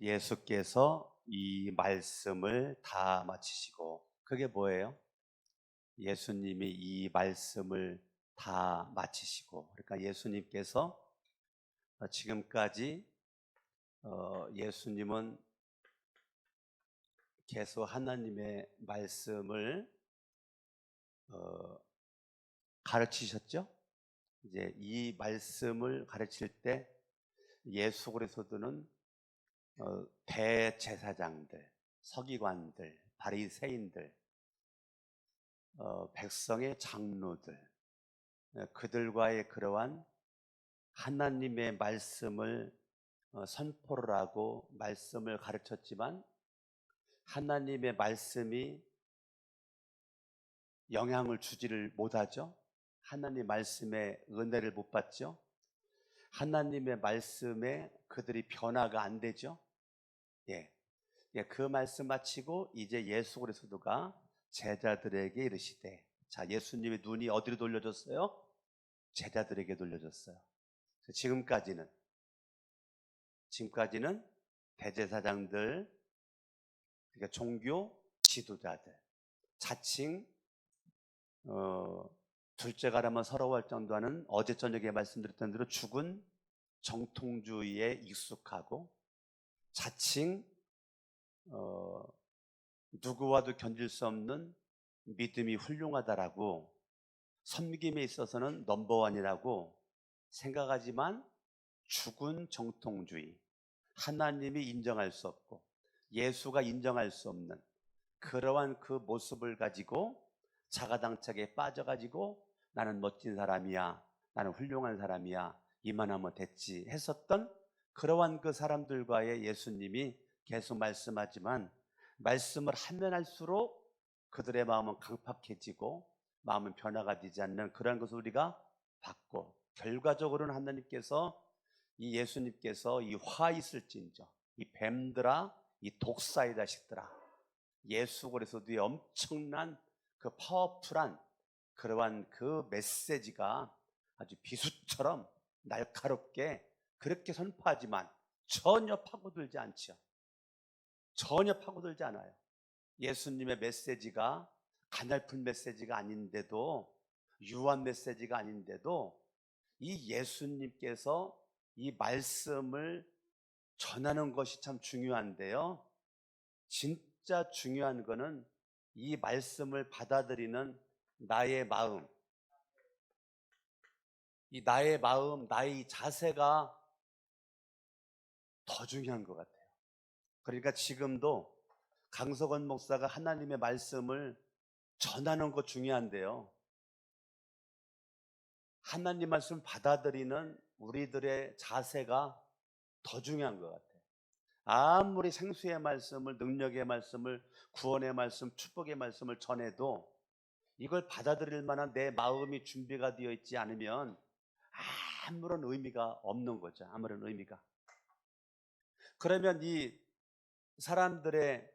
예수께서 이 말씀을 다 마치시고, 그게 뭐예요? 예수님이 이 말씀을 다 마치시고, 그러니까 예수님께서 지금까지 예수님은 계속 하나님의 말씀을 가르치셨죠. 이제 이 말씀을 가르칠 때 예수 그리스도는 대제사장들, 서기관들, 바리새인들, 백성의 장로들, 그들과의 그러한 하나님의 말씀을 선포를 하고 말씀을 가르쳤지만, 하나님의 말씀이 영향을 주지를 못하죠. 하나님 말씀의 은혜를 못 받죠. 하나님의 말씀에 그들이 변화가 안 되죠. 그 말씀 마치고 이제 예수 그리스도가 제자들에게 이르시되, 자, 예수님의 눈이 어디로 돌려졌어요? 제자들에게 돌려졌어요. 지금까지는 대제사장들, 그러니까 종교 지도자들, 자칭 둘째가라면 서러워할 정도 하는, 어제 저녁에 말씀드렸던 대로 죽은 정통주의에 익숙하고, 자칭 누구와도 견딜 수 없는 믿음이 훌륭하다라고, 섬김에 있어서는 넘버원이라고 생각하지만, 죽은 정통주의, 하나님이 인정할 수 없고 예수가 인정할 수 없는 그러한 그 모습을 가지고 자가당착에 빠져가지고, 나는 멋진 사람이야, 나는 훌륭한 사람이야, 이만하면 됐지 했었던 그러한 그 사람들과의 예수님이 계속 말씀하지만, 말씀을 하면 할수록 그들의 마음은 강팍해지고 마음은 변화가 되지 않는 그런 것을 우리가 봤고, 결과적으로는 하나님께서, 이 예수님께서 이 화 있을진저, 이 뱀들아, 이 독사의 자식들아, 예수 그리스도의 엄청난 그 파워풀한 그러한 그 메시지가 아주 비수처럼 날카롭게 그렇게 선포하지만 전혀 파고들지 않죠. 전혀 파고들지 않아요. 예수님의 메시지가 가냘픈 메시지가 아닌데도, 유한 메시지가 아닌데도, 이 예수님께서 이 말씀을 전하는 것이 참 중요한데요, 진짜 중요한 거는 이 말씀을 받아들이는 나의 마음, 이 나의 마음, 나의 자세가 더 중요한 것 같아요. 그러니까 지금도 강석원 목사가 하나님의 말씀을 전하는 것 중요한데요, 하나님 말씀 받아들이는 우리들의 자세가 더 중요한 것 같아요. 아무리 생수의 말씀을, 능력의 말씀을, 구원의 말씀, 축복의 말씀을 전해도 이걸 받아들일 만한 내 마음이 준비가 되어 있지 않으면 아무런 의미가 없는 거죠. 아무런 의미가. 그러면 이 사람들의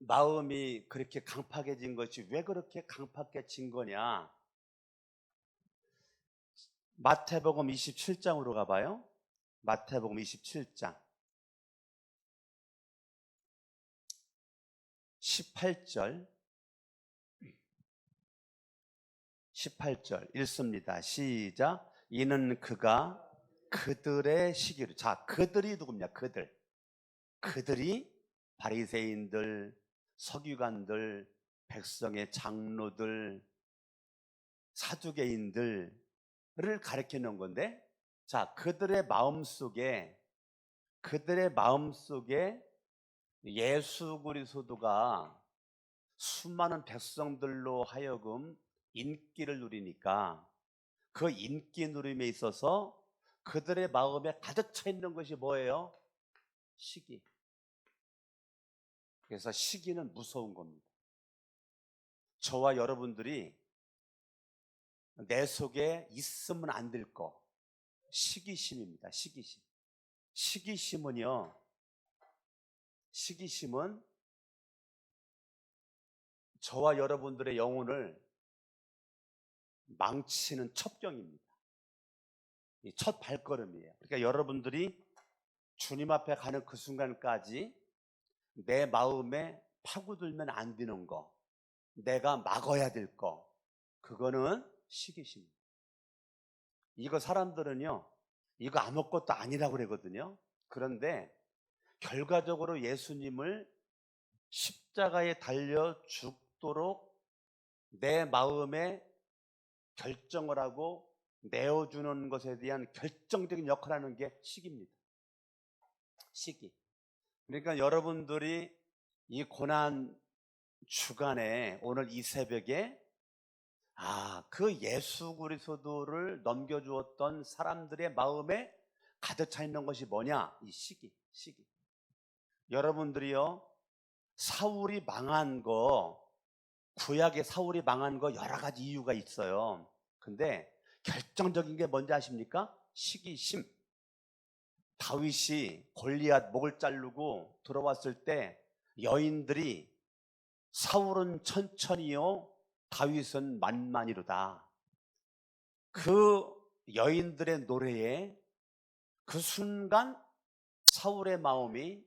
마음이 그렇게 강팍해진 것이 왜 그렇게 강팍해진 거냐? 마태복음 27장으로 가봐요. 마태복음 27장 18절 읽습니다. 시작. 이는 그가 그들의 시기를, 자, 그들이 누굽니까? 그들이 바리새인들, 서기관들, 백성의 장로들, 사두개인들을 가리켜 놓은 건데, 자, 그들의 마음속에 예수 그리스도가 수많은 백성들로 하여금 인기를 누리니까, 그 인기 누림에 있어서 그들의 마음에 가득 차 있는 것이 뭐예요? 시기. 그래서 시기는 무서운 겁니다. 저와 여러분들이 내 속에 있으면 안 될 거, 시기심입니다. 시기심은 저와 여러분들의 영혼을 망치는 첩경입니다. 이 첫 발걸음이에요. 그러니까 여러분들이 주님 앞에 가는 그 순간까지 내 마음에 파고들면 안 되는 거, 내가 막아야 될 거, 그거는 시기심입니다. 이거 사람들은요, 이거 아무것도 아니라고 그러거든요. 그런데 결과적으로 예수님을 십자가에 달려 죽도록 내 마음에 결정을 하고 내어주는 것에 대한 결정적인 역할을 하는 게 시기입니다. 시기. 그러니까 여러분들이 이 고난 주간에 오늘 이 새벽에 그 예수 그리스도를 넘겨주었던 사람들의 마음에 가득 차 있는 것이 뭐냐? 이 시기. 여러분들이요, 사울이 망한 거, 구약의 사울이 망한 거 여러 가지 이유가 있어요. 근데 결정적인 게 뭔지 아십니까? 시기심. 다윗이 골리앗 목을 자르고 들어왔을 때 여인들이 사울은 천천히요, 다윗은 만만이로다. 그 여인들의 노래에 그 순간 사울의 마음이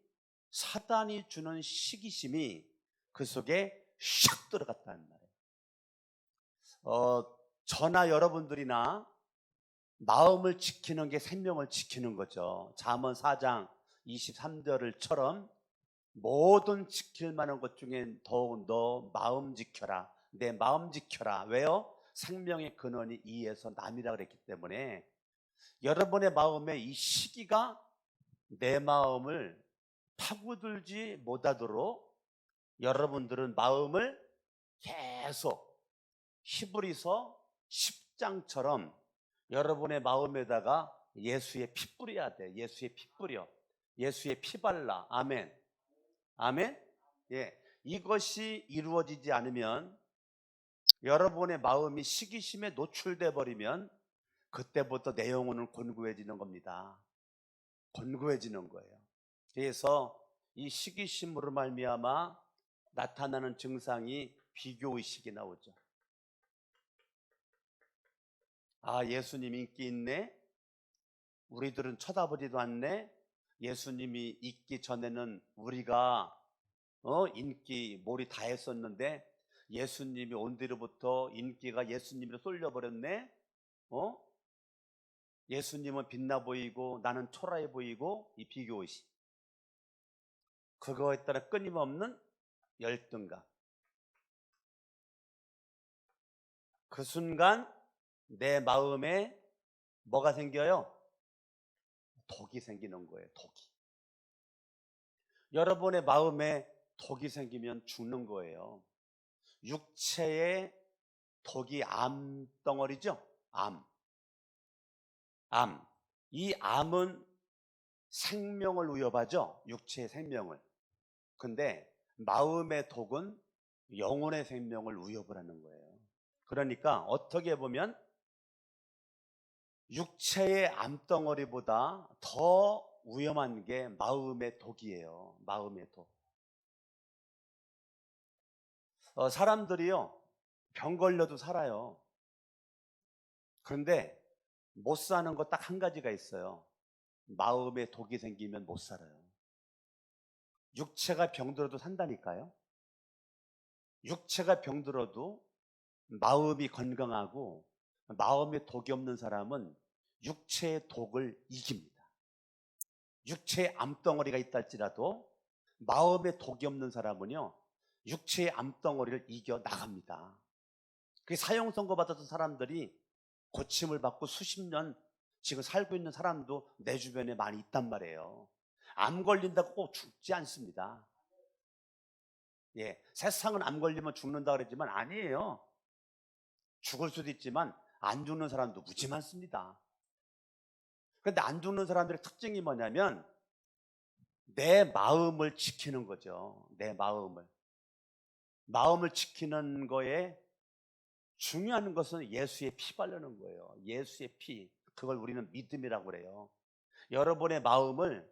사단이 주는 시기심이 그 속에 샥 들어갔다는 말이에요. 저나 여러분들이나 마음을 지키는 게 생명을 지키는 거죠. 잠언 4장 23절을처럼 모든 지킬 만한 것 중에 더욱 너 마음 지켜라. 내 마음 지켜라. 왜요? 생명의 근원이 이에서 남이라 그랬기 때문에 여러분의 마음에 이 시기가 내 마음을 파고들지 못하도록 여러분들은 마음을 계속 히브리서 10장처럼 여러분의 마음에다가 예수의 피 뿌려야 돼. 예수의 피 뿌려. 예수의 피 발라. 아멘. 아멘. 예. 이것이 이루어지지 않으면 여러분의 마음이 시기심에 노출돼 버리면 그때부터 내 영혼은 곤고해지는 겁니다. 곤고해지는 거예요. 그래서 이 시기심으로 말미암아 나타나는 증상이 비교의식이 나오죠. 예수님 인기 있네. 우리들은 쳐다보지도 않네. 예수님이 있기 전에는 우리가 인기 몰이 다 했었는데 예수님이 온 뒤로부터 인기가 예수님으로 쏠려버렸네. 예수님은 빛나 보이고 나는 초라해 보이고, 이 비교의식, 그거에 따라 끊임없는 열등감. 그 순간 내 마음에 뭐가 생겨요? 독이 생기는 거예요. 독이. 여러분의 마음에 독이 생기면 죽는 거예요. 육체의 독이 암덩어리죠. 암. 이 암은 생명을 위협하죠. 육체의 생명을. 근데 마음의 독은 영혼의 생명을 위협을 하는 거예요. 그러니까 어떻게 보면 육체의 암덩어리보다 더 위험한 게 마음의 독이에요. 마음의 독. 사람들이요, 병 걸려도 살아요. 그런데 못 사는 거 딱 한 가지가 있어요. 마음에 독이 생기면 못 살아요. 육체가 병들어도 산다니까요. 육체가 병들어도 마음이 건강하고 마음에 독이 없는 사람은 육체의 독을 이깁니다. 육체에 암덩어리가 있다 할지라도 마음에 독이 없는 사람은요, 육체의 암덩어리를 이겨 나갑니다. 그 사형 선고 받았던 사람들이 고침을 받고 수십 년 지금 살고 있는 사람도 내 주변에 많이 있단 말이에요. 암 걸린다고 꼭 죽지 않습니다. 세상은 암 걸리면 죽는다 그랬지만 아니에요. 죽을 수도 있지만 안 죽는 사람도 무지 많습니다. 그런데 안 죽는 사람들의 특징이 뭐냐면 내 마음을 지키는 거죠. 내 마음을 지키는 거에 중요한 것은 예수의 피 바르는 거예요. 예수의 피. 그걸 우리는 믿음이라고 그래요. 여러분의 마음을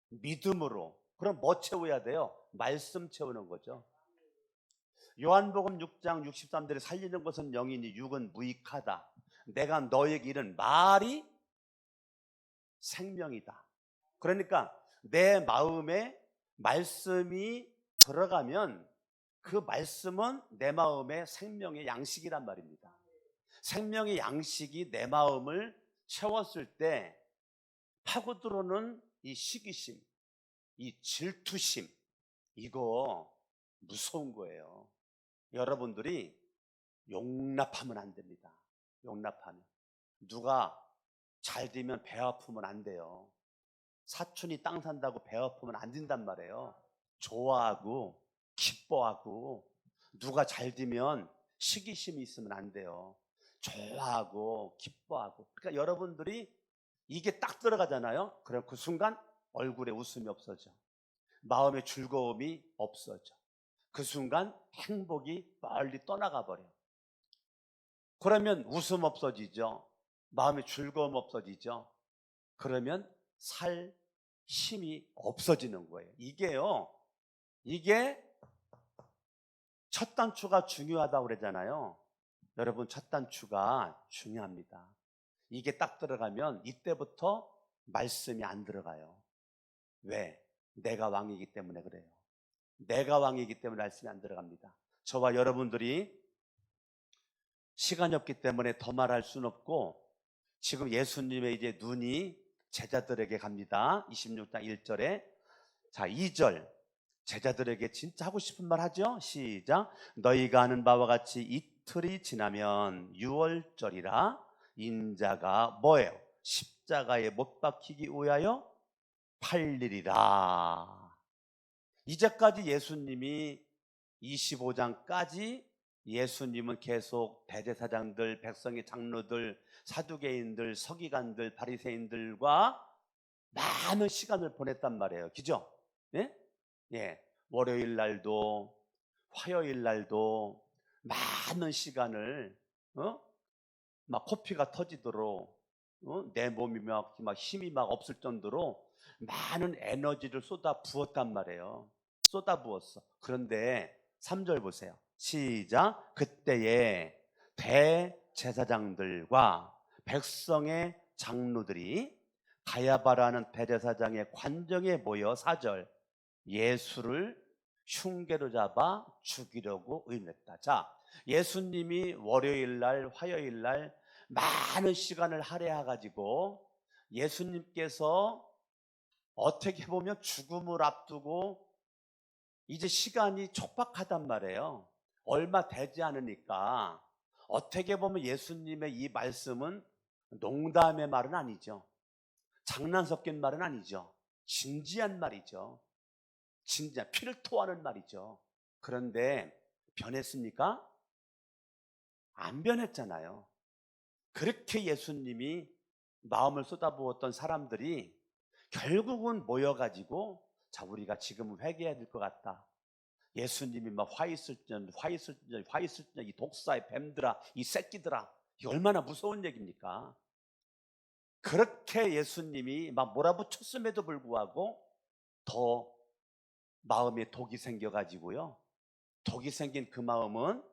믿음으로. 그럼 뭐 채워야 돼요? 말씀 채우는 거죠. 요한복음 6장 63절에 살리는 것은 영이니 육은 무익하다. 내가 너에게 이른 말이 생명이다. 그러니까 내 마음에 말씀이 들어가면 그 말씀은 내 마음의 생명의 양식이란 말입니다. 생명의 양식이 내 마음을 채웠을 때 파고들어오는 이 시기심, 이 질투심, 이거 무서운 거예요. 여러분들이 용납하면 안 됩니다. 용납하면. 누가 잘 되면 배 아프면 안 돼요. 사촌이 땅 산다고 배 아프면 안 된단 말이에요. 좋아하고 기뻐하고, 누가 잘 되면 시기심이 있으면 안 돼요. 좋아하고 기뻐하고. 그러니까 여러분들이 이게 딱 들어가잖아요. 그럼 그 순간 얼굴에 웃음이 없어져. 마음의 즐거움이 없어져. 그 순간 행복이 멀리 떠나가 버려. 그러면 웃음 없어지죠. 마음의 즐거움 없어지죠. 그러면 살 힘이 없어지는 거예요. 이게 첫 단추가 중요하다고 그러잖아요. 여러분, 첫 단추가 중요합니다. 이게 딱 들어가면 이때부터 말씀이 안 들어가요. 왜? 내가 왕이기 때문에 그래요. 내가 왕이기 때문에 말씀이 안 들어갑니다. 저와 여러분들이 시간이 없기 때문에 더 말할 수는 없고, 지금 예수님의 이제 눈이 제자들에게 갑니다. 26장 1절에. 자, 2절. 제자들에게 진짜 하고 싶은 말 하죠? 시작. 너희가 아는 바와 같이 이틀이 지나면 유월절이라 인자가 뭐예요? 십자가에 못 박히기 위하여 팔리리라. 이제까지 예수님이 25장까지 예수님은 계속 대제사장들, 백성의 장로들, 사두개인들, 서기관들, 바리새인들과 많은 시간을 보냈단 말이에요. 그죠? 예? 예. 월요일 날도 화요일 날도 많은 시간을 막 코피가 터지도록 내 몸이 막 힘이 막 없을 정도로 많은 에너지를 쏟아 부었단 말이에요. 쏟아 부었어. 그런데 3절 보세요. 시작. 그때에 대제사장들과 백성의 장로들이 가야바라는 대제사장의 관정에 모여 4절 예수를 흉계로 잡아 죽이려고 의논했다. 자, 예수님이 월요일 날, 화요일 날 많은 시간을 할애해 가지고 예수님께서 어떻게 보면 죽음을 앞두고 이제 시간이 촉박하단 말이에요. 얼마 되지 않으니까 어떻게 보면 예수님의 이 말씀은 농담의 말은 아니죠. 장난 섞인 말은 아니죠. 진지한 말이죠. 진짜 피를 토하는 말이죠. 그런데 변했습니까? 안 변했잖아요. 그렇게 예수님이 마음을 쏟아부었던 사람들이 결국은 모여가지고, 자, 우리가 지금은 회개해야 될 것 같다. 예수님이 막 화 있을 때 이 독사의 뱀들아, 이 새끼들아, 이게 얼마나 무서운 얘기입니까? 그렇게 예수님이 막 몰아붙였음에도 불구하고 더 마음에 독이 생겨가지고요. 독이 생긴 그 마음은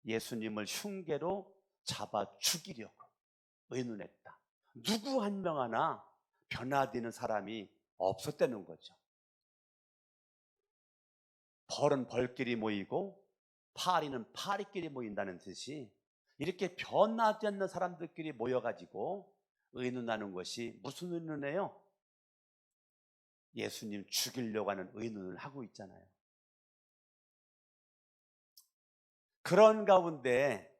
예수님을 흉계로 잡아 죽이려고 의논했다. 누구 한 명 하나 변화되는 사람이 없었다는 거죠. 벌은 벌끼리 모이고 파리는 파리끼리 모인다는 듯이 이렇게 변하지 않는 사람들끼리 모여가지고 의논하는 것이 무슨 의논이에요? 예수님 죽이려고 하는 의논을 하고 있잖아요. 그런 가운데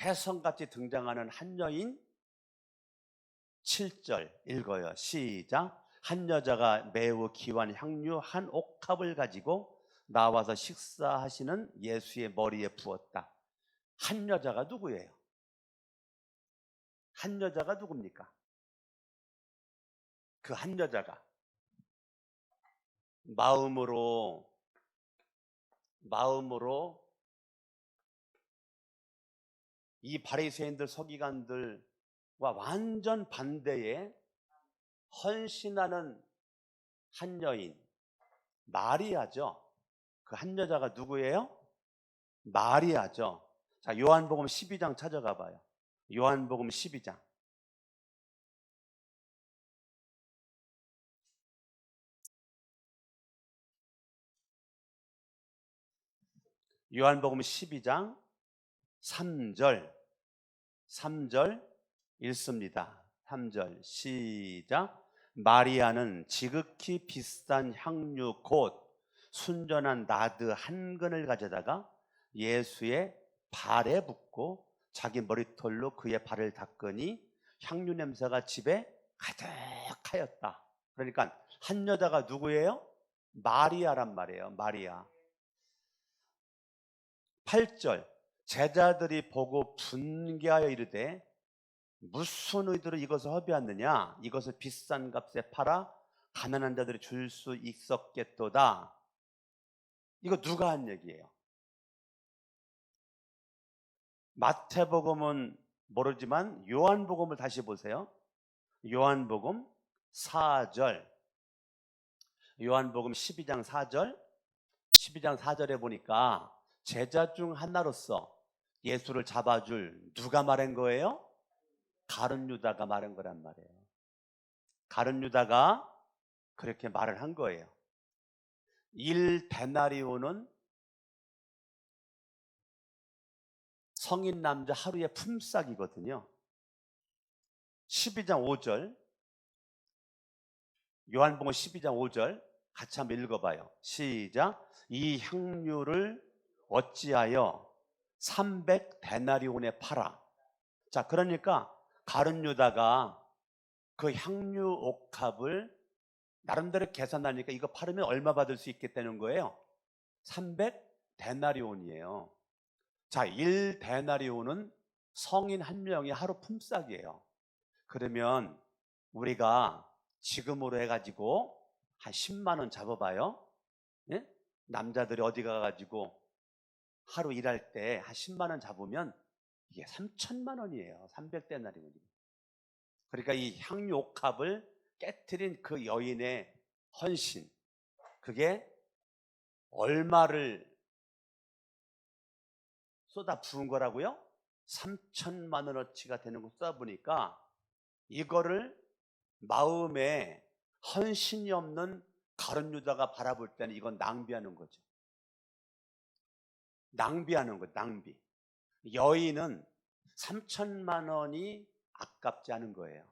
혜성같이 등장하는 한 여인, 7절 읽어요. 시작. 한 여자가 매우 귀한 향유 한 옥합을 가지고 나와서 식사하시는 예수의 머리에 부었다. 한 여자가 누구예요? 한 여자가 누굽니까? 그 한 여자가 마음으로 이 바리새인들, 서기관들과 완전 반대의 헌신하는 한 여인, 마리아죠. 그 한 여자가 누구예요? 마리아죠. 자, 요한복음 12장 찾아가 봐요. 요한복음 12장. 요한복음 12장 3절 읽습니다. 3절 시작. 마리아는 지극히 비싼 향유 곧 순전한 나드 한 근을 가져다가 예수의 발에 붓고 자기 머리털로 그의 발을 닦으니 향유 냄새가 집에 가득하였다. 그러니까 한 여자가 누구예요? 마리아란 말이에요. 마리아. 8절 제자들이 보고 분개하여 이르되 무슨 의도로 이것을 허비하느냐? 이것을 비싼 값에 팔아 가난한 자들이 줄 수 있었겠도다. 이거 누가 한 얘기예요? 마태복음은 모르지만 요한복음을 다시 보세요. 요한복음 4절, 요한복음 12장 4절, 12장 4절에 보니까 제자 중 하나로서 예수를 잡아줄 누가 말한 거예요? 가룟 유다가 말한 거란 말이에요. 가룟 유다가 그렇게 말을 한 거예요. 1데나리온은 성인 남자 하루의 품삯이거든요. 12장 5절, 요한복음 12장 5절 같이 한번 읽어봐요. 시작. 이 향유를 어찌하여 300데나리온에 팔아. 자, 그러니까 가룟 유다가 그 향유 옥합을 나름대로 계산하니까 이거 팔으면 얼마 받을 수 있겠다는 거예요? 300데나리온이에요. 자, 1데나리온은 성인 한 명이 하루 품삯이에요. 그러면 우리가 지금으로 해가지고 한 10만 원 잡아봐요. 예? 남자들이 어디 가가지고 하루 일할 때 한 10만 원 잡으면 이게 3천만 원이에요. 300데나리온. 그러니까 이 향유 옥합을 깨트린 그 여인의 헌신, 그게 얼마를 쏟아 부은 거라고요? 3천만 원어치가 되는 거 쏟아 부으니까 이거를 마음에 헌신이 없는 가룟 유다가 바라볼 때는 이건 낭비하는 거죠. 낭비하는 거, 낭비. 여인은 3천만 원이 아깝지 않은 거예요.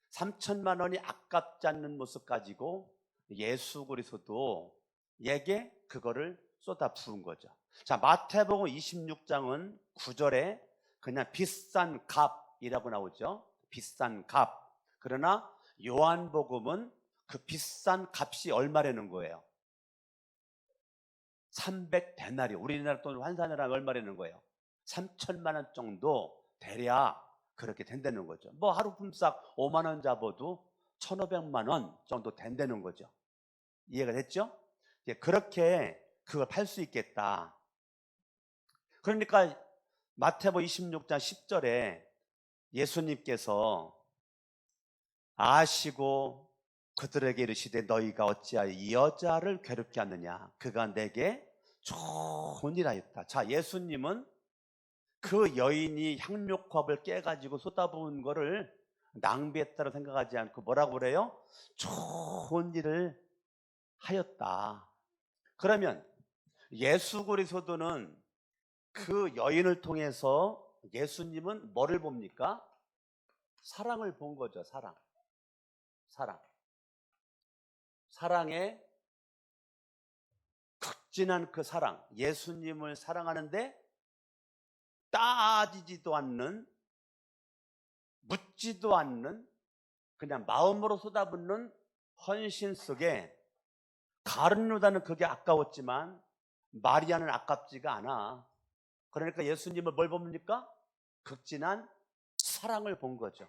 3천만 원이 아깝지 않는 모습 가지고 예수 그리스도도 에게 그거를 쏟아 부은 거죠. 자, 마태복음 26장은 9절에 그냥 비싼 값이라고 나오죠. 비싼 값. 그러나 요한복음은 그 비싼 값이 얼마라는 거예요? 300데나리. 우리나라 돈 환산을 하면 얼마라는 거예요? 3천만 원 정도 대략 그렇게 된다는 거죠. 뭐 하루 품삯 5만 원 잡아도 1,500만 원 정도 된다는 거죠. 이해가 됐죠? 그렇게 그걸 팔 수 있겠다. 그러니까 마태복음 26장 10절에 예수님께서 아시고 그들에게 이르시되 너희가 어찌하여 이 여자를 괴롭게 하느냐? 그가 내게 좋은 일 하였다. 자, 예수님은 그 여인이 향료컵을 깨가지고 쏟아부은 거를 낭비했다고 생각하지 않고 뭐라고 그래요? 좋은 일을 하였다. 그러면 예수 그리스도는 그 여인을 통해서 예수님은 뭐를 봅니까? 사랑을 본 거죠. 사랑. 사랑의 극진한 그 사랑. 예수님을 사랑하는데 따지지도 않는, 묻지도 않는, 그냥 마음으로 쏟아붓는 헌신 속에 가룟 유다는 그게 아까웠지만 마리아는 아깝지가 않아. 그러니까 예수님을 뭘 봅니까? 극진한 사랑을 본 거죠.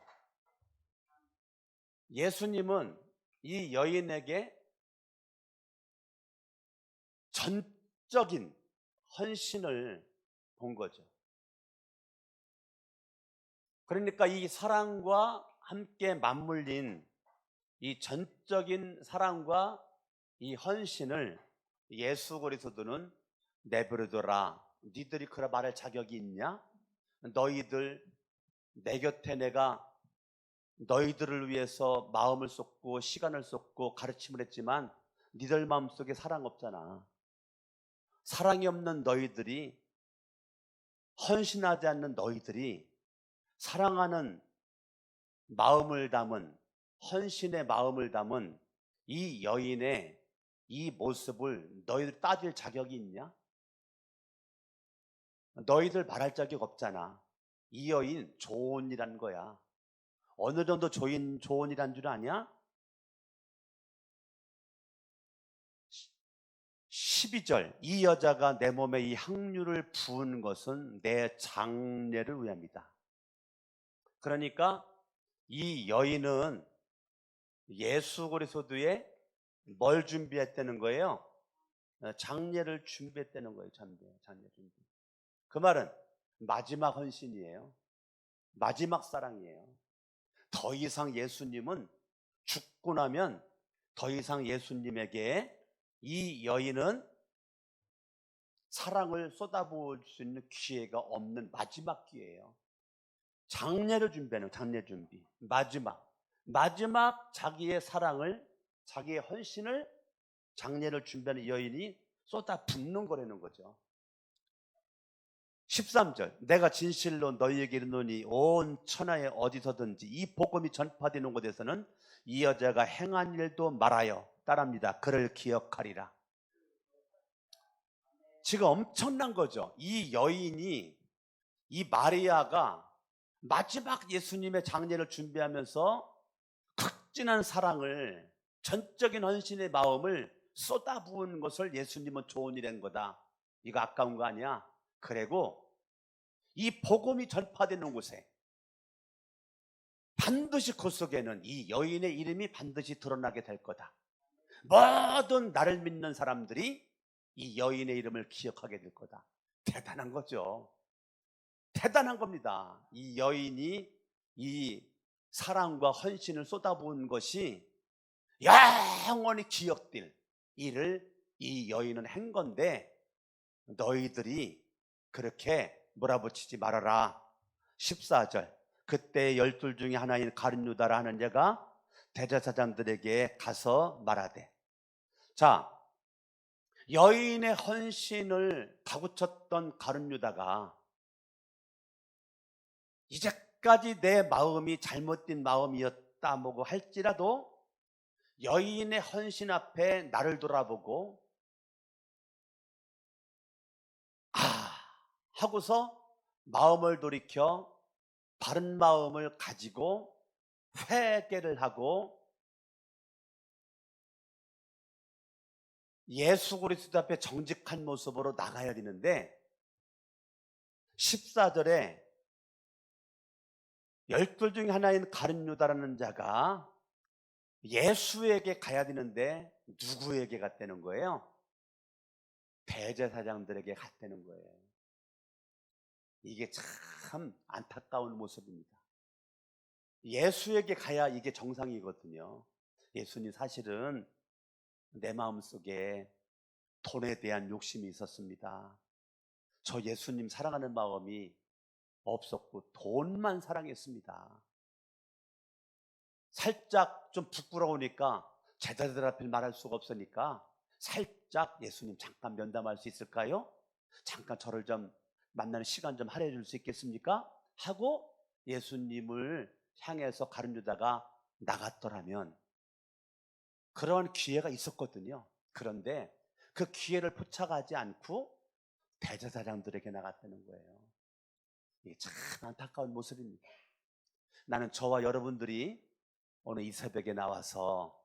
예수님은 이 여인에게 전적인 헌신을 본 거죠. 그러니까 이 사랑과 함께 맞물린 이 전적인 사랑과 이 헌신을 예수 그리스도는 내버려둬라. 니들이 그런 말할 자격이 있냐? 너희들 내 곁에 내가 너희들을 위해서 마음을 쏟고 시간을 쏟고 가르침을 했지만 니들 마음속에 사랑 없잖아. 사랑이 없는 너희들이, 헌신하지 않는 너희들이 사랑하는 마음을 담은, 헌신의 마음을 담은 이 여인의 이 모습을 너희들 따질 자격이 있냐? 너희들 말할 자격 없잖아. 이 여인 조언이란 거야. 어느 정도 조언이란 줄 아냐? 12절, 이 여자가 내 몸에 이 향유를 부은 것은 내 장례를 위함이다. 그러니까 이 여인은 예수 그리스도의 뭘 준비했다는 거예요? 장례를 준비했다는 거예요. 장례 준비. 그 말은 마지막 헌신이에요. 마지막 사랑이에요. 더 이상 예수님은 죽고 나면 더 이상 예수님에게 이 여인은 사랑을 쏟아부을 수 있는 기회가 없는 마지막 기회예요. 장례를 준비하는, 장례 준비. 마지막 자기의 사랑을, 자기의 헌신을, 장례를 준비하는 여인이 쏟아붓는 거라는 거죠. 13절, 내가 진실로 너희에게 이르노니 온 천하에 어디서든지 이 복음이 전파되는 곳에서는 이 여자가 행한 일도 말하여 따릅니다. 그를 기억하리라. 지금 엄청난 거죠. 이 여인이, 이 마리아가 마지막 예수님의 장례를 준비하면서 극진한 사랑을, 전적인 헌신의 마음을 쏟아부은 것을 예수님은 좋은 일인 거다. 이거 아까운 거 아니야? 그리고 이 복음이 전파되는 곳에 반드시 그 속에는 이 여인의 이름이 반드시 드러나게 될 거다. 모든 나를 믿는 사람들이 이 여인의 이름을 기억하게 될 거다. 대단한 거죠. 대단한 겁니다. 이 여인이 이 사랑과 헌신을 쏟아부은 것이 영원히 기억될 일을 이 여인은 한 건데, 너희들이 그렇게 몰아붙이지 말아라. 14절, 그때 12 중에 하나인 가룟 유다라 하는 자가 대제사장들에게 가서 말하되. 자, 여인의 헌신을 다구쳤던 가룟 유다가 이제까지 내 마음이 잘못된 마음이었다 뭐고 할지라도 여인의 헌신 앞에 나를 돌아보고 하고서 마음을 돌이켜 바른 마음을 가지고 회개를 하고 예수 그리스도 앞에 정직한 모습으로 나가야 되는데, 14절에 12 중에 하나인 가룟 유다라는 자가 예수에게 가야 되는데 누구에게 갔다는 거예요? 대제사장들에게 갔다는 거예요. 이게 참 안타까운 모습입니다. 예수에게 가야 이게 정상이거든요. 예수님 사실은 내 마음속에 돈에 대한 욕심이 있었습니다. 저 예수님 사랑하는 마음이 없었고 돈만 사랑했습니다. 살짝 좀 부끄러우니까 제자들 앞에 말할 수가 없으니까 살짝 예수님 잠깐 면담할 수 있을까요? 잠깐 저를 좀 만나는 시간 좀 할애해 줄 수 있겠습니까? 하고 예수님을 향해서 가룟 유다가 나갔더라면 그런 기회가 있었거든요. 그런데 그 기회를 포착하지 않고 대제사장들에게 나갔다는 거예요. 이게 참 안타까운 모습입니다. 나는 저와 여러분들이 오늘 이 새벽에 나와서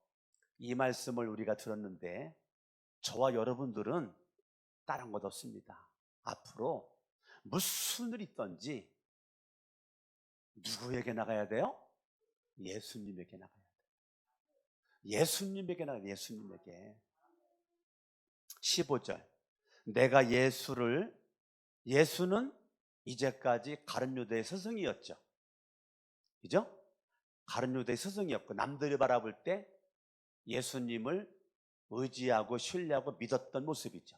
이 말씀을 우리가 들었는데, 저와 여러분들은 다른 것 없습니다. 앞으로 무슨 일이 있든지 누구에게 나가야 돼요? 예수님에게 나가야 돼요. 예수님에게 나가야 돼요. 예수님에게. 15절, 내가 예수는 이제까지 가룟 유다의 스승이었죠. 그죠? 가룟 유다의 스승이었고 남들이 바라볼 때 예수님을 의지하고 신뢰하고 믿었던 모습이죠.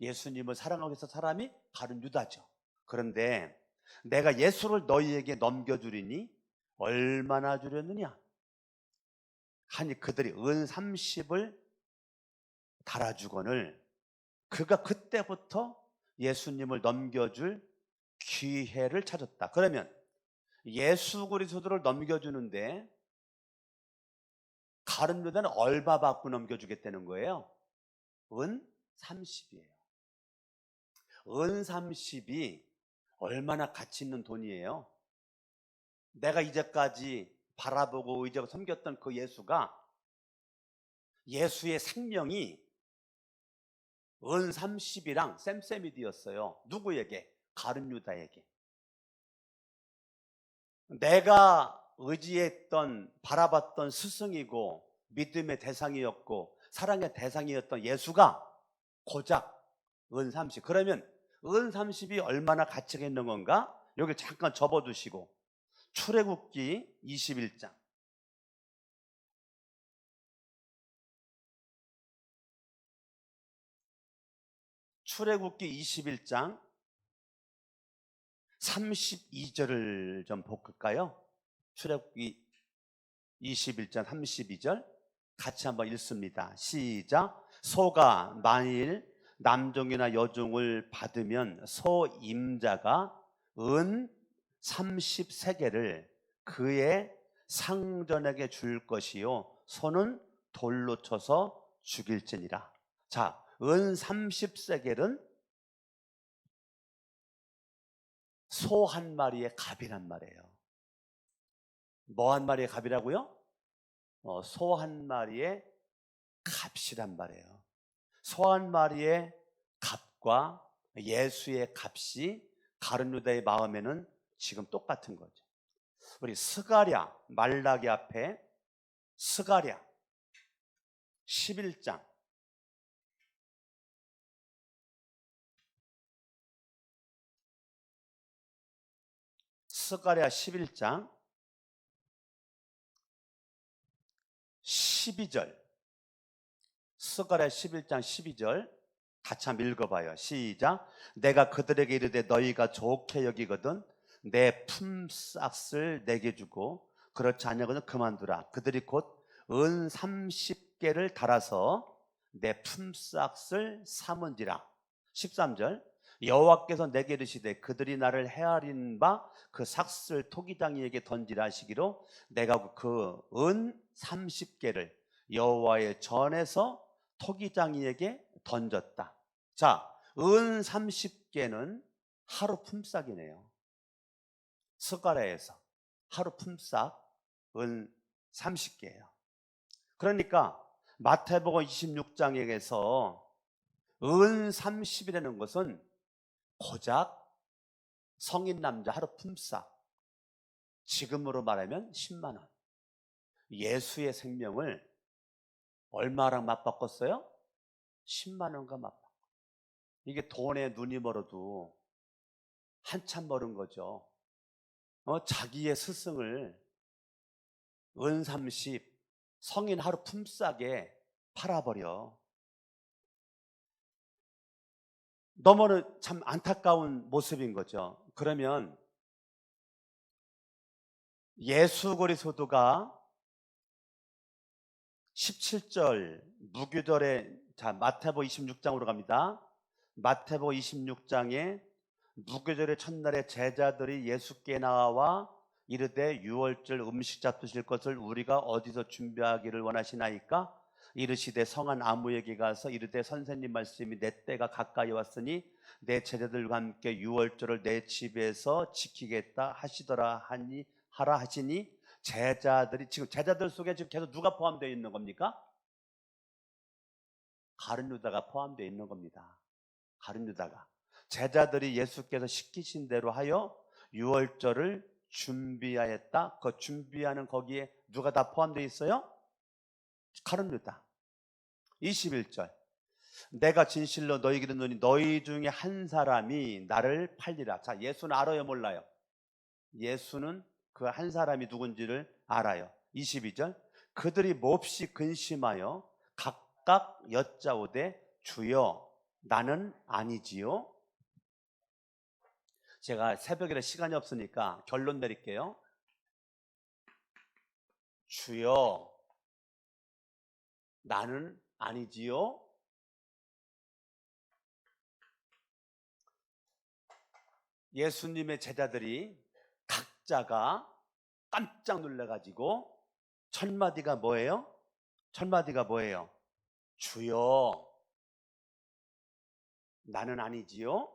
예수님을 사랑하기 위해서 사람이 가룟 유다죠. 그런데 내가 예수를 너희에게 넘겨주리니 얼마나 주려느냐 하니 그들이 은 30을 달아주거늘 그가 그때부터 예수님을 넘겨줄 기회를 찾았다. 그러면 예수 그리스도를 넘겨주는데 가룟 유다는 얼마 받고 넘겨주겠다는 거예요? 은 30이에요. 은 30이 얼마나 가치 있는 돈이에요? 내가 이제까지 바라보고 의지하고 섬겼던 그 예수가, 예수의 생명이 은 30이랑 쌤쌤이 되었어요. 누구에게? 가룟 유다에게. 내가 의지했던, 바라봤던 스승이고 믿음의 대상이었고 사랑의 대상이었던 예수가 고작 은 30. 그러면 은 30이 얼마나 가치가 있는 건가? 여기 잠깐 접어두시고 출애굽기 21장. 출애굽기 21장 32절을 좀 볼까요? 출애굽기 21장 32절 같이 한번 읽습니다. 시작. 소가 만일 남종이나 여종을 받으면 소 임자가 은 30세겔을 그의 상전에게 줄 것이요 소는 돌로 쳐서 죽일지니라. 자, 은 30세겔은 소 한 마리의 값이란 말이에요. 뭐 한 마리의 값이라고요? 소 한 마리의 값이란 말이에요. 소 한 마리의 값과 예수의 값이 가룟 유다의 마음에는 지금 똑같은 거죠. 우리 스가랴 말라기 앞에 스가랴 11장 스가랴 11장 12절 스가랴 11장 12절 같이 한번 읽어봐요. 시작. 내가 그들에게 이르되 너희가 좋게 여기거든 내 품삯을 내게 주고 그렇지 아니하거든 그만두라. 그들이 곧 은 30개를 달아서 내 품삯을 삼은지라. 13절 여호와께서 내게 이르시되 그들이 나를 헤아린 바 그 삭슬 토기장이에게 던지라 하시기로 내가 그 은 30개를 여호와의 전에서 토기장이에게 던졌다. 자, 은 30개는 하루 품삯이네요. 스가랴에서 하루 품삯 은 30개예요. 그러니까 마태복음 26장에서 은 30이라는 것은 고작 성인 남자 하루 품삯, 지금으로 말하면 10만 원. 예수의 생명을 얼마랑 맞바꿨어요? 10만 원과 맞바꿨어요. 이게 돈에 눈이 멀어도 한참 멀은 거죠. 자기의 스승을 은 30, 성인 하루 품삯에 팔아버려. 너무는 참 안타까운 모습인 거죠. 그러면 예수 그리스도가 17절 무교절에, 자 마태복음 26장으로 갑니다. 마태복음 26장에 무교절의 첫날에 제자들이 예수께 나와 이르되 유월절 음식 잡수실 것을 우리가 어디서 준비하기를 원하시나이까? 이르시되 성한 아무에게 가서 이르되 선생님 말씀이 내 때가 가까이 왔으니 내 제자들과 함께 유월절을 내 집에서 지키겠다 하시더라 하라 하시니 제자들이, 지금 제자들 속에 지금 계속 누가 포함되어 있는 겁니까? 가룟 유다가 포함되어 있는 겁니다. 가룟 유다가. 제자들이 예수께서 시키신 대로 하여 유월절을 준비하였다. 그 준비하는 거기에 누가 다 포함되어 있어요? 가룟 유다. 21절 내가 진실로 너희에게 이르노니 너희 중에 한 사람이 나를 팔리라. 자, 예수는 알아요 몰라요? 예수는 그 한 사람이 누군지를 알아요. 22절 그들이 몹시 근심하여 각각 여짜오되 주여 나는 아니지요. 제가 새벽이라 시간이 없으니까 결론 내릴게요. 주여 나는 아니지요. 예수님의 제자들이 각자가 깜짝 놀라가지고 첫 마디가 뭐예요? 첫 마디가 뭐예요? 주여, 나는 아니지요?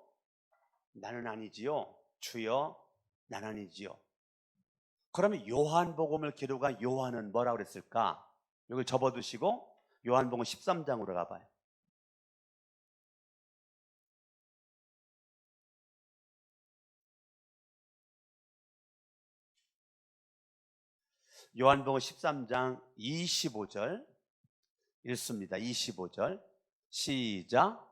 나는 아니지요? 주여, 나는 아니지요? 그러면 요한복음을 기록한 요한은 뭐라고 그랬을까? 여기 접어두시고 요한복음 13장으로 가봐요. 요한복음 13장 25절 읽습니다. 25절 시작.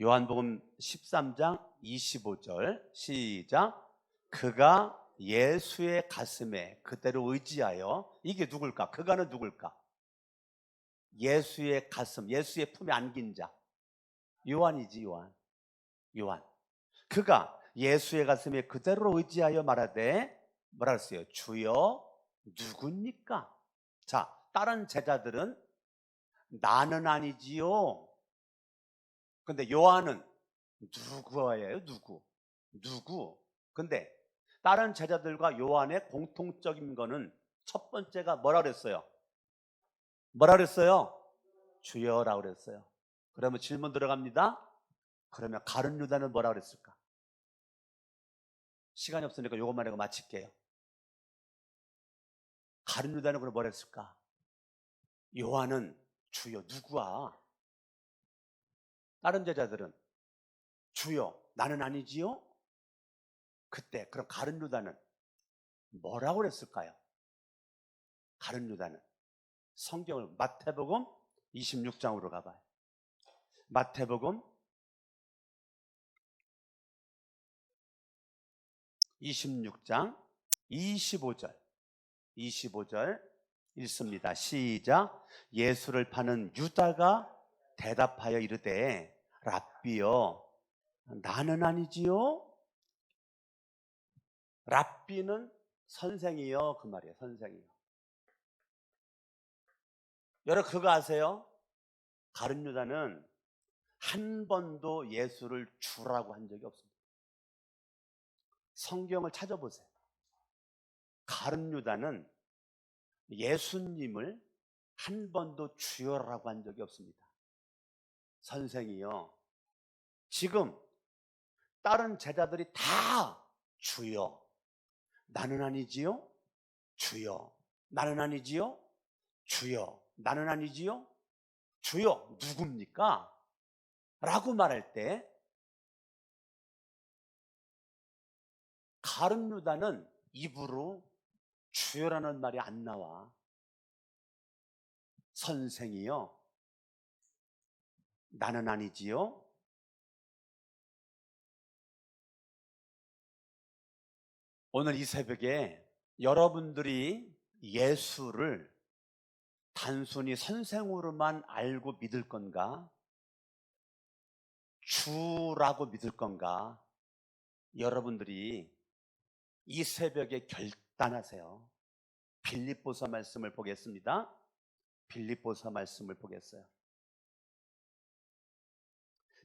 요한복음 13장 25절 시작. 그가 예수의 가슴에 그대로 의지하여, 이게 누굴까? 그가는 누굴까? 예수의 가슴, 예수의 품에 안긴 자, 요한이지. 요한. 그가 예수의 가슴에 그대로 의지하여 말하되 뭐라 그랬어요? 주여, 누굽니까? 자, 다른 제자들은 나는 아니지요. 근데 요한은 누구예요? 누구? 근데 다른 제자들과 요한의 공통적인 거는 첫 번째가 뭐라 그랬어요? 뭐라 그랬어요? 주여라고 그랬어요. 그러면 질문 들어갑니다. 그러면 가룟 유다는 뭐라 그랬을까? 시간이 없으니까 요것만 하고 마칠게요. 가룟 유다는 그럼 뭐라 했을까? 요한은 주여, 누구야? 다른 제자들은 주여, 나는 아니지요? 그때 그럼 가룟 유다는 뭐라고 그랬을까요? 가룟 유다는 성경을 마태복음 26장으로 가봐요. 마태복음 26장 25절 읽습니다. 시작. 예수를 파는 유다가 대답하여 이르되 랍비여, 나는 아니지요? 랍비는 선생이요, 그 말이에요. 선생이요. 여러분 그거 아세요? 가룟 유다는 한 번도 예수를 주라고 한 적이 없습니다. 성경을 찾아보세요. 가룟 유다는 예수님을 한 번도 주여라고 한 적이 없습니다. 선생이요. 지금 다른 제자들이 다 주여, 나는 아니지요? 주여, 나는 아니지요? 주여, 나는 아니지요? 주여, 누굽니까? 라고 말할 때 가룟 유다는 입으로 주여라는 말이 안 나와. 선생이요, 나는 아니지요? 오늘 이 새벽에 여러분들이 예수를 단순히 선생으로만 알고 믿을 건가? 주라고 믿을 건가? 여러분들이 이 새벽에 결단하세요. 빌립보서 말씀을 보겠습니다. 빌립보서 말씀을 보겠어요.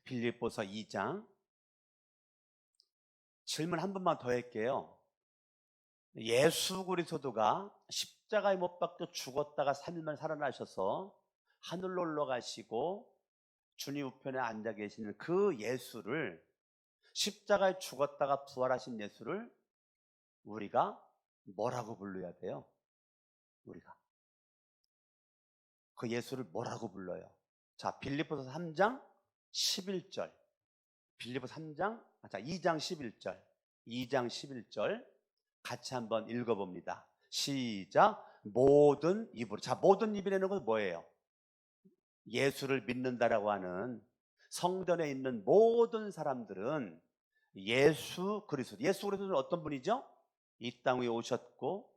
빌립보서 2장. 질문 한 번만 더 할게요. 예수 그리스도가 십자가에 못 박혀 죽었다가 3일만 살아나셔서 하늘로 올라가시고 주님 우편에 앉아 계시는 그 예수를, 십자가에 죽었다가 부활하신 예수를 우리가 뭐라고 불러야 돼요? 우리가 그 예수를 뭐라고 불러요? 자, 빌립보서 3장 11절. 빌립보서 3장, 2장 11절. 2장 11절 같이 한번 읽어봅니다. 시작. 모든 입으로. 자, 모든 입이라는 건 뭐예요? 예수를 믿는다라고 하는 성전에 있는 모든 사람들은 예수 그리스도는 어떤 분이죠? 이 땅 위에 오셨고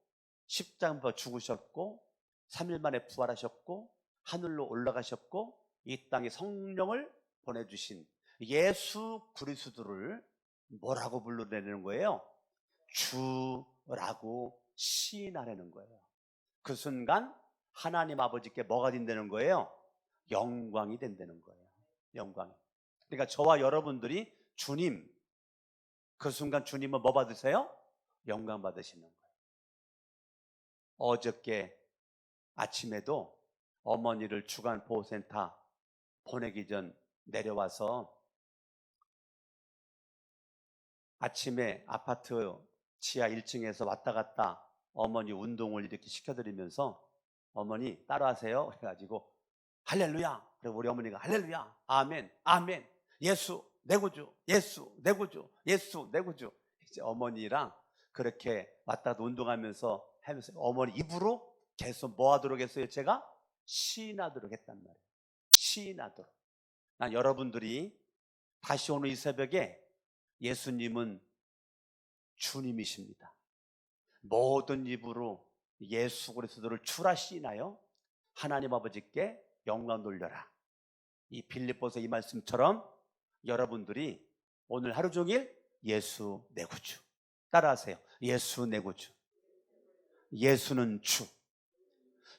십자가에서 죽으셨고 3일 만에 부활하셨고 하늘로 올라가셨고 이 땅에 성령을 보내주신 예수 그리스도를 뭐라고 불러내는 거예요? 주라고 시인하라는 거예요. 그 순간 하나님 아버지께 뭐가 된다는 거예요? 영광이 된다는 거예요. 영광이. 그러니까 저와 여러분들이 주님, 그 순간 주님은 뭐 받으세요? 영광 받으시는 거예요. 어저께 아침에도 어머니를 주간 보호센터 보내기 전 내려와서 아침에 아파트 지하 1층에서 왔다 갔다 어머니 운동을 이렇게 시켜드리면서 어머니 따라하세요 해가지고 할렐루야. 그리고 우리 어머니가 할렐루야, 아멘, 아멘, 예수 내 구주, 예수 내 구주, 예수 내 구주. 이제 어머니랑 그렇게 왔다 갔다 운동하면서 하면서 어머니 입으로 계속 뭐 하도록 했어요? 제가 시인하도록 했단 말이에요. 시인하도록. 난 여러분들이 다시 오늘 이 새벽에 예수님은 주님이십니다. 모든 입으로 예수 그리스도를 주라 시인하여 하나님 아버지께 영광 돌려라. 이 빌립보서 이 말씀처럼 여러분들이 오늘 하루 종일 예수 내 구주 따라하세요. 예수 내 구주. 예수는 주.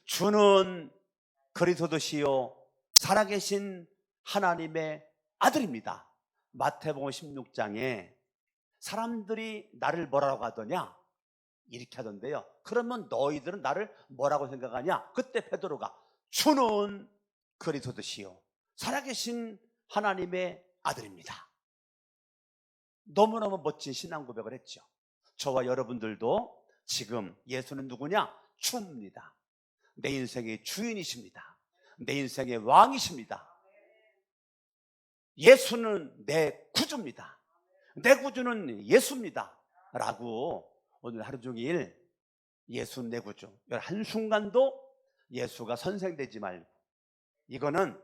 주는 그리스도시요 살아계신 하나님의 아들입니다. 마태복음 16장에 사람들이 나를 뭐라고 하더냐 이렇게 하던데요. 그러면 너희들은 나를 뭐라고 생각하냐? 그때 베드로가 주는 그리스도시요 살아계신 하나님의 아들입니다. 너무너무 멋진 신앙 고백을 했죠. 저와 여러분들도 지금 예수는 누구냐? 주입니다. 내 인생의 주인이십니다. 내 인생의 왕이십니다. 예수는 내 구주입니다. 내 구주는 예수입니다 라고 오늘 하루 종일 예수 내 구주, 한순간도 예수가 선생되지 말고, 이거는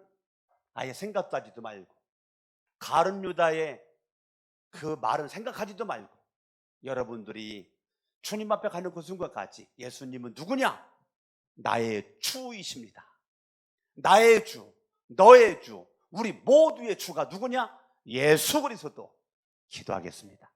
아예 생각도 하지도 말고, 가룟 유다의 그 말은 생각하지도 말고, 여러분들이 주님 앞에 가는 그 순간까지 예수님은 누구냐? 나의 주이십니다. 나의 주, 너의 주, 우리 모두의 주가 누구냐? 예수 그리스도. 기도하겠습니다.